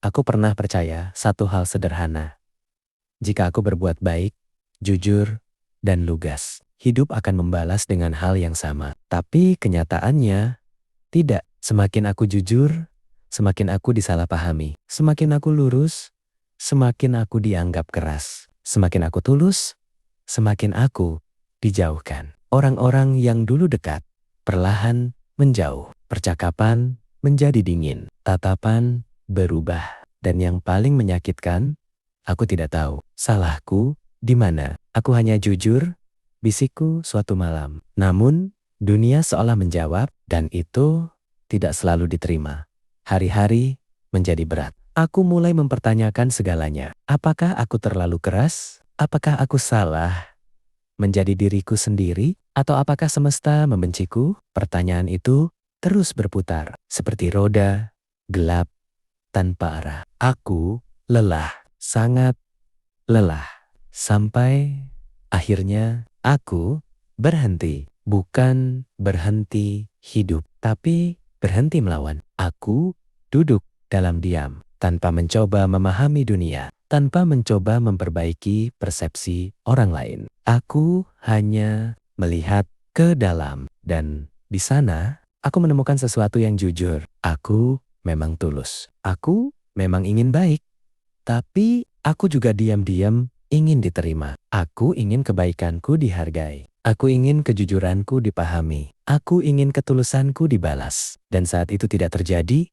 Aku pernah percaya satu hal sederhana. Jika aku berbuat baik, jujur, dan lugas, hidup akan membalas dengan hal yang sama. Tapi kenyataannya tidak. Semakin aku jujur, semakin aku disalahpahami. Semakin aku lurus, semakin aku dianggap keras. Semakin aku tulus, semakin aku dijauhkan. Orang-orang yang dulu dekat, perlahan menjauh. Percakapan menjadi dingin. Tatapan berubah. Dan yang paling menyakitkan, aku tidak tahu salahku di mana. Aku hanya jujur, bisikku suatu malam. Namun, dunia seolah menjawab, dan itu tidak selalu diterima. Hari-hari menjadi berat. Aku mulai mempertanyakan segalanya. Apakah aku terlalu keras? Apakah aku salah menjadi diriku sendiri? Atau apakah semesta membenciku? Pertanyaan itu terus berputar, seperti roda gelap tanpa arah. Aku lelah, sangat lelah. Sampai akhirnya aku berhenti. Bukan berhenti hidup, tapi berhenti melawan. Aku duduk dalam diam, tanpa mencoba memahami dunia, tanpa mencoba memperbaiki persepsi orang lain. Aku hanya melihat ke dalam, dan di sana aku menemukan sesuatu yang jujur. Aku memang tulus. Aku memang ingin baik. Tapi aku juga diam-diam ingin diterima. Aku ingin kebaikanku dihargai. Aku ingin kejujuranku dipahami. Aku ingin ketulusanku dibalas. Dan saat itu tidak terjadi,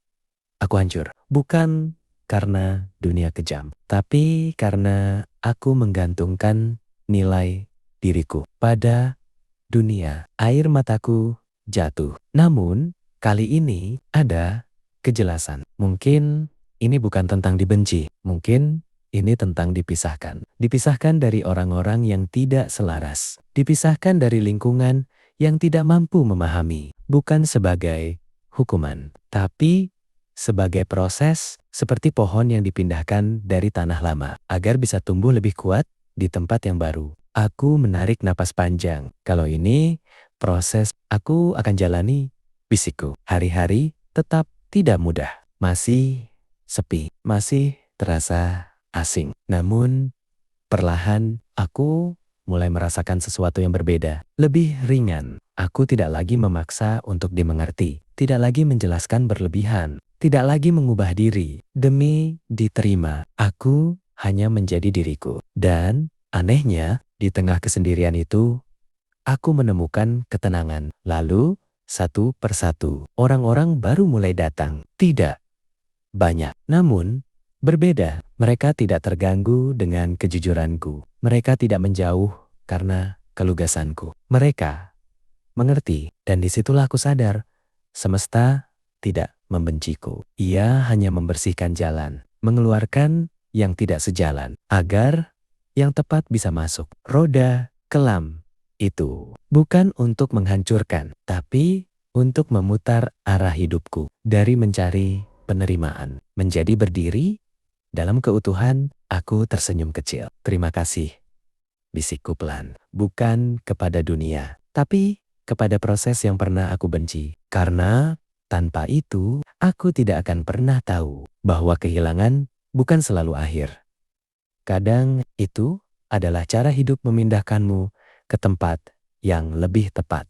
aku hancur. Bukan karena dunia kejam, tapi karena aku menggantungkan nilai diriku pada dunia. Air mataku jatuh. Namun, kali ini ada kejelasan. Mungkin ini bukan tentang dibenci. Mungkin ini tentang dipisahkan. Dipisahkan dari orang-orang yang tidak selaras. Dipisahkan dari lingkungan yang tidak mampu memahami. Bukan sebagai hukuman, tapi sebagai proses, seperti pohon yang dipindahkan dari tanah lama agar bisa tumbuh lebih kuat di tempat yang baru. Aku menarik napas panjang. Kalau ini proses, aku akan jalani, bisikku. Hari-hari tetap tidak mudah. Masih sepi, masih terasa asing. Namun, perlahan aku mulai merasakan sesuatu yang berbeda. Lebih ringan. Aku tidak lagi memaksa untuk dimengerti. Tidak lagi menjelaskan berlebihan. Tidak lagi mengubah diri demi diterima. Aku hanya menjadi diriku. Dan anehnya, di tengah kesendirian itu, aku menemukan ketenangan. Lalu, satu persatu, orang-orang baru mulai datang. Tidak banyak, namun berbeda. Mereka tidak terganggu dengan kejujuranku. Mereka tidak menjauh karena kelugasanku. Mereka mengerti, dan disitulah aku sadar, semesta tidak membenciku. Ia hanya membersihkan jalan, mengeluarkan yang tidak sejalan, agar yang tepat bisa masuk. Roda kelam itu bukan untuk menghancurkan, tapi untuk memutar arah hidupku. Dari mencari penerimaan, menjadi berdiri dalam keutuhan. Aku tersenyum kecil. Terima kasih, bisikku pelan. Bukan kepada dunia, tapi kepada proses yang pernah aku benci. Karena tanpa itu, aku tidak akan pernah tahu bahwa kehilangan bukan selalu akhir. Kadang itu adalah cara hidup memindahkanmu ke tempat yang lebih tepat.